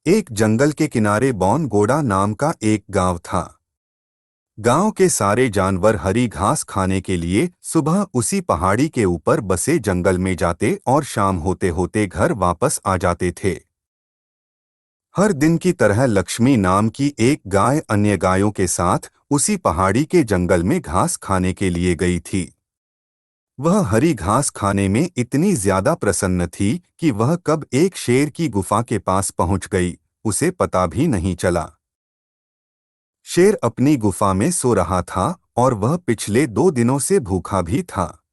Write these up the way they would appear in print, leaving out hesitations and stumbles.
एक जंगल के किनारे बौनगोड़ा नाम का एक गांव था। गांव के सारे जानवर हरी घास खाने के लिए सुबह उसी पहाड़ी के ऊपर बसे जंगल में जाते और शाम होते होते घर वापस आ जाते थे। हर दिन की तरह लक्ष्मी नाम की एक गाय अन्य गायों के साथ उसी पहाड़ी के जंगल में घास खाने के लिए गई थी। वह हरी घास खाने में इतनी ज्यादा प्रसन्न थी कि वह कब एक शेर की गुफा के पास पहुंच गई, उसे पता भी नहीं चला। शेर अपनी गुफा में सो रहा था और वह पिछले 2 दिनों से भूखा भी था।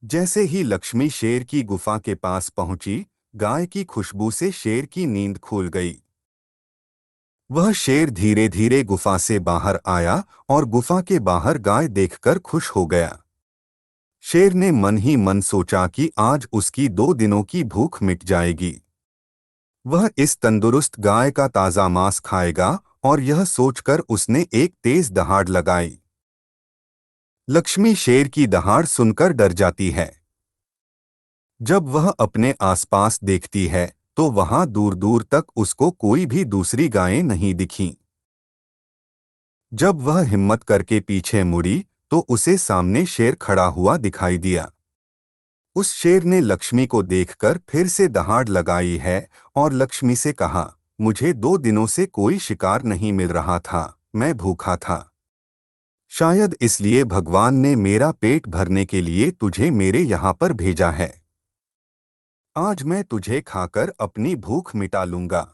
जैसे ही लक्ष्मी शेर की गुफा के पास पहुंची, गाय की खुशबू से शेर की नींद खुल गई। वह शेर धीरे धीरे गुफा से बाहर आया और गुफा के बाहर गाय देखकर खुश हो गया। शेर ने मन ही मन सोचा कि आज उसकी 2 दिनों की भूख मिट जाएगी। वह इस तंदुरुस्त गाय का ताज़ा मांस खाएगा और यह सोचकर उसने एक तेज दहाड़ लगाई। लक्ष्मी शेर की दहाड़ सुनकर डर जाती है। जब वह अपने आसपास देखती है तो वहां दूर दूर तक उसको कोई भी दूसरी गायें नहीं दिखीं। जब वह हिम्मत करके पीछे मुड़ी तो उसे सामने शेर खड़ा हुआ दिखाई दिया। उस शेर ने लक्ष्मी को देखकर फिर से दहाड़ लगाई है और लक्ष्मी से कहा, मुझे 2 दिनों से कोई शिकार नहीं मिल रहा था, मैं भूखा था। शायद इसलिए भगवान ने मेरा पेट भरने के लिए तुझे मेरे यहाँ पर भेजा है। आज मैं तुझे खाकर अपनी भूख मिटा लूंगा।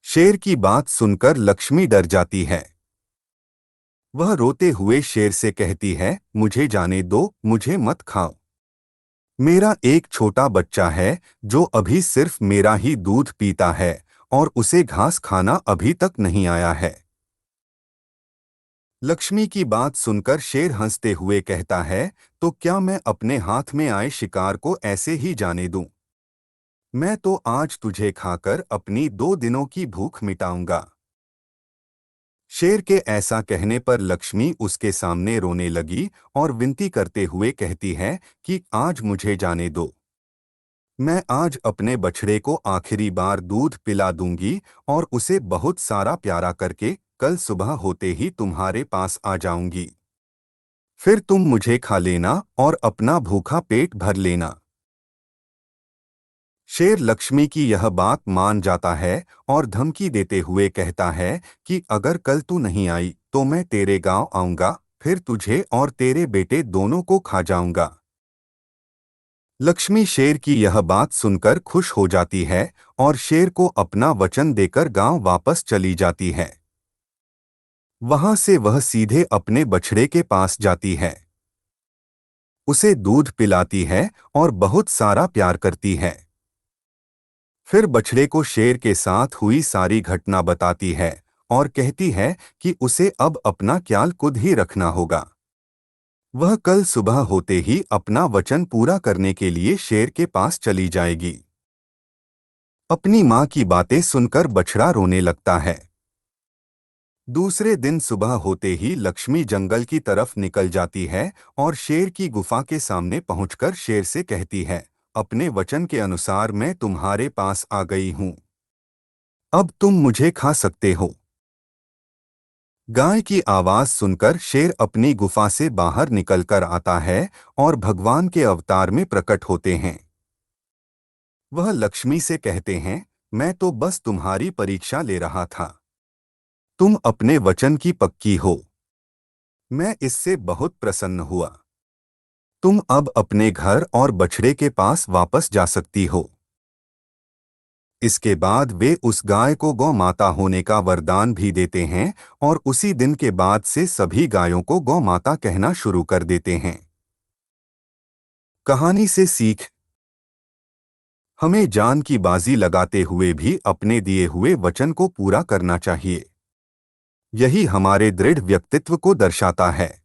शेर की बात सुनकर लक्ष्मी डर जाती है। वह रोते हुए शेर से कहती है, मुझे जाने दो, मुझे मत खाओ। मेरा एक छोटा बच्चा है जो अभी सिर्फ मेरा ही दूध पीता है और उसे घास खाना अभी तक नहीं आया है। लक्ष्मी की बात सुनकर शेर हंसते हुए कहता है, तो क्या मैं अपने हाथ में आए शिकार को ऐसे ही जाने दूं? मैं तो आज तुझे खाकर अपनी 2 दिनों की भूख मिटाऊंगा। शेर के ऐसा कहने पर लक्ष्मी उसके सामने रोने लगी और विनती करते हुए कहती है कि आज मुझे जाने दो। मैं आज अपने बछड़े को आखिरी बार दूध पिला दूंगी और उसे बहुत सारा प्यारा करके कल सुबह होते ही तुम्हारे पास आ जाऊंगी। फिर तुम मुझे खा लेना और अपना भूखा पेट भर लेना। शेर लक्ष्मी की यह बात मान जाता है और धमकी देते हुए कहता है कि अगर कल तू नहीं आई तो मैं तेरे गांव आऊंगा, फिर तुझे और तेरे बेटे दोनों को खा जाऊंगा। लक्ष्मी शेर की यह बात सुनकर खुश हो जाती है और शेर को अपना वचन देकर गांव वापस चली जाती है। वहां से वह सीधे अपने बछड़े के पास जाती है, उसे दूध पिलाती है और बहुत सारा प्यार करती है। फिर बछड़े को शेर के साथ हुई सारी घटना बताती है और कहती है कि उसे अब अपना ख्याल खुद ही रखना होगा। वह कल सुबह होते ही अपना वचन पूरा करने के लिए शेर के पास चली जाएगी। अपनी माँ की बातें सुनकर बछड़ा रोने लगता है। दूसरे दिन सुबह होते ही लक्ष्मी जंगल की तरफ निकल जाती है और शेर की गुफा के सामने पहुंचकर शेर से कहती है, अपने वचन के अनुसार मैं तुम्हारे पास आ गई हूं। अब तुम मुझे खा सकते हो। गाय की आवाज सुनकर शेर अपनी गुफा से बाहर निकलकर आता है और भगवान के अवतार में प्रकट होते हैं। वह लक्ष्मी से कहते हैं, मैं तो बस तुम्हारी परीक्षा ले रहा था। तुम अपने वचन की पक्की हो। मैं इससे बहुत प्रसन्न हुआ। तुम अब अपने घर और बछड़े के पास वापस जा सकती हो। इसके बाद वे उस गाय को गौ माता होने का वरदान भी देते हैं और उसी दिन के बाद से सभी गायों को गौ माता कहना शुरू कर देते हैं। कहानी से सीख, हमें जान की बाजी लगाते हुए भी अपने दिए हुए वचन को पूरा करना चाहिए। यही हमारे दृढ़ व्यक्तित्व को दर्शाता है।